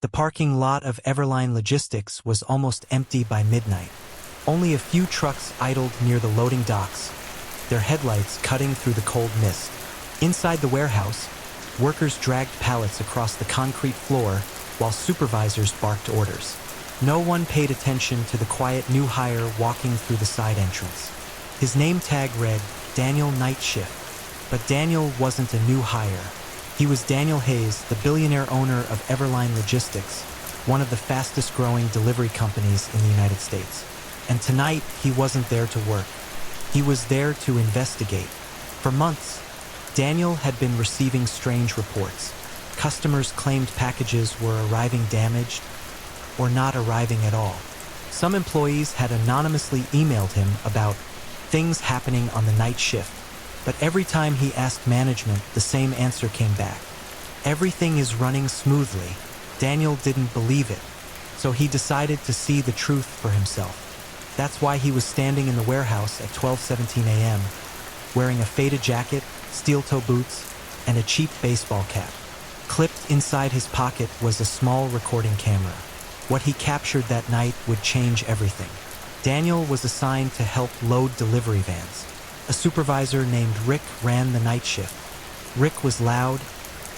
The parking lot of Everline Logistics was almost empty by midnight. Only a few trucks idled near the loading docks, their headlights cutting through the cold mist. Inside the warehouse, workers dragged pallets across the concrete floor while supervisors barked orders. No one paid attention to the quiet new hire walking through the side entrance. His name tag read Daniel Night Shift, but Daniel wasn't a new hire. He was Daniel Hayes, the billionaire owner of Everline Logistics, one of the fastest-growing delivery companies in the United States. And tonight, he wasn't there to work. He was there to investigate. For months, Daniel had been receiving strange reports. Customers claimed packages were arriving damaged or not arriving at all. Some employees had anonymously emailed him about things happening on the night shift, but every time he asked management, the same answer came back. Everything is running smoothly. Daniel didn't believe it, so he decided to see the truth for himself. That's why he was standing in the warehouse at 12:17 a.m., wearing a faded jacket, steel-toe boots, and a cheap baseball cap. Clipped inside his pocket was a small recording camera. What he captured that night would change everything. Daniel was assigned to help load delivery vans. A supervisor named Rick ran the night shift. Rick was loud,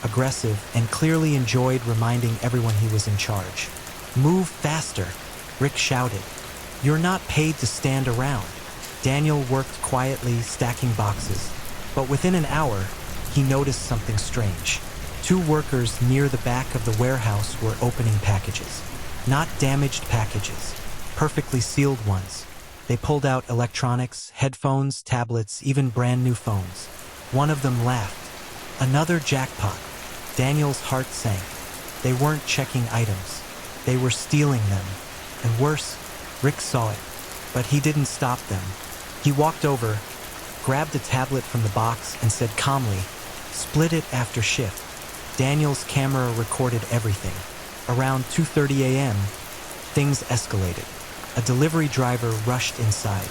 aggressive, and clearly enjoyed reminding everyone he was in charge. "Move faster," Rick shouted. "You're not paid to stand around." Daniel worked quietly, stacking boxes, but within an hour, he noticed something strange. Two workers near the back of the warehouse were opening packages. Not damaged packages, perfectly sealed ones. They pulled out electronics, headphones, tablets, even brand new phones. One of them laughed. Another jackpot. Daniel's heart sank. They weren't checking items. They were stealing them. And worse, Rick saw it, but he didn't stop them. He walked over, grabbed a tablet from the box, and said calmly, "Split it after shift." Daniel's camera recorded everything. Around 2:30 a.m., things escalated. A delivery driver rushed inside.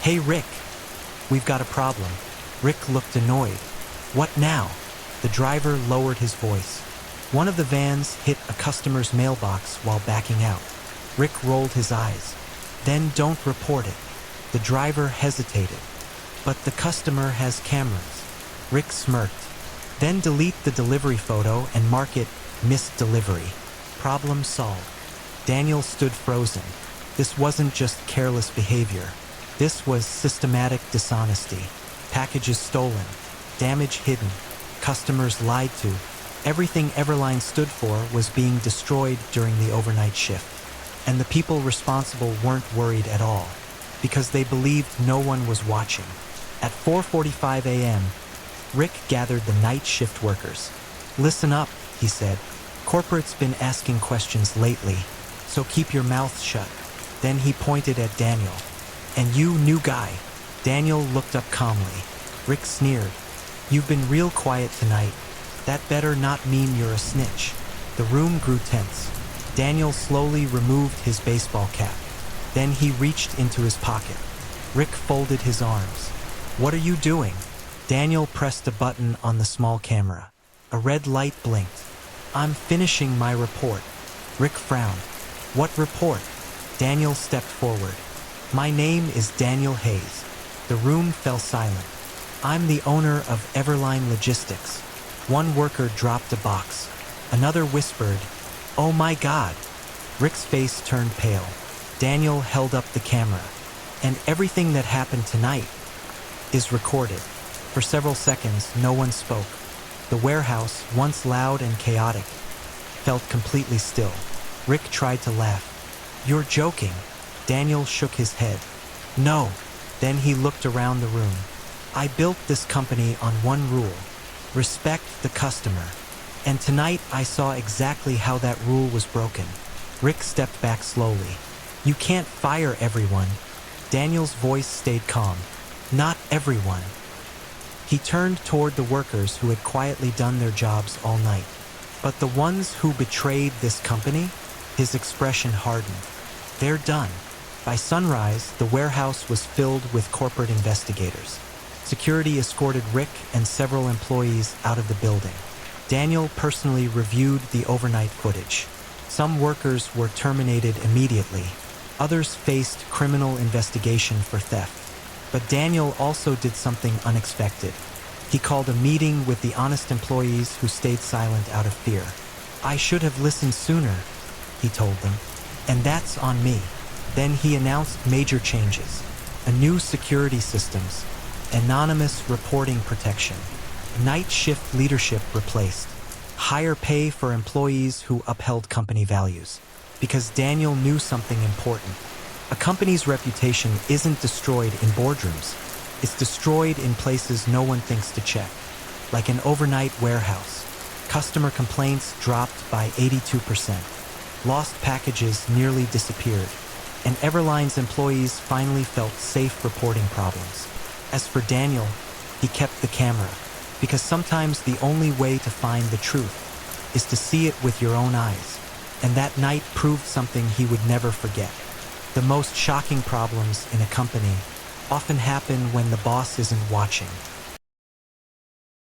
"Hey, Rick, we've got a problem." Rick looked annoyed. "What now?" The driver lowered his voice. One of the vans hit a customer's mailbox while backing out. Rick rolled his eyes. "Then don't report it." The driver hesitated. "But the customer has cameras." Rick smirked. "Then delete the delivery photo and mark it missed delivery." Problem solved. Daniel stood frozen. This wasn't just careless behavior. This was systematic dishonesty. Packages stolen, damage hidden, customers lied to. Everything Everline stood for was being destroyed during the overnight shift. And the people responsible weren't worried at all, because they believed no one was watching. At 4:45 a.m., Rick gathered the night shift workers. "Listen up," he said. "Corporate's been asking questions lately, so keep your mouth shut." Then he pointed at Daniel. "And you, new guy." Daniel looked up calmly. Rick sneered. "You've been real quiet tonight. That better not mean you're a snitch." The room grew tense. Daniel slowly removed his baseball cap. Then he reached into his pocket. Rick folded his arms. "What are you doing?" Daniel pressed a button on the small camera. A red light blinked. "I'm finishing my report." Rick frowned. "What report?" Daniel stepped forward. "My name is Daniel Hayes." The room fell silent. "I'm the owner of Everline Logistics." One worker dropped a box. Another whispered, "Oh my God." Rick's face turned pale. Daniel held up the camera. "And everything that happened tonight is recorded." For several seconds, no one spoke. The warehouse, once loud and chaotic, felt completely still. Rick tried to laugh. "You're joking." Daniel shook his head. "No." Then he looked around the room. "I built this company on one rule: respect the customer. And tonight I saw exactly how that rule was broken." Rick stepped back slowly. "You can't fire everyone." Daniel's voice stayed calm. "Not everyone." He turned toward the workers who had quietly done their jobs all night. "But the ones who betrayed this company?" His expression hardened. "They're done." By sunrise, the warehouse was filled with corporate investigators. Security escorted Rick and several employees out of the building. Daniel personally reviewed the overnight footage. Some workers were terminated immediately. Others faced criminal investigation for theft. But Daniel also did something unexpected. He called a meeting with the honest employees who stayed silent out of fear. "I should have listened sooner," he told them, "and that's on me." Then he announced major changes: a new security systems, anonymous reporting protection, night shift leadership replaced, higher pay for employees who upheld company values. Because Daniel knew something important. A company's reputation isn't destroyed in boardrooms. It's destroyed in places no one thinks to check, like an overnight warehouse. Customer complaints dropped by 82%. Lost packages nearly disappeared, and Everline's employees finally felt safe reporting problems. As for Daniel, he kept the camera, because sometimes the only way to find the truth is to see it with your own eyes. And that night proved something he would never forget. The most shocking problems in a company often happen when the boss isn't watching.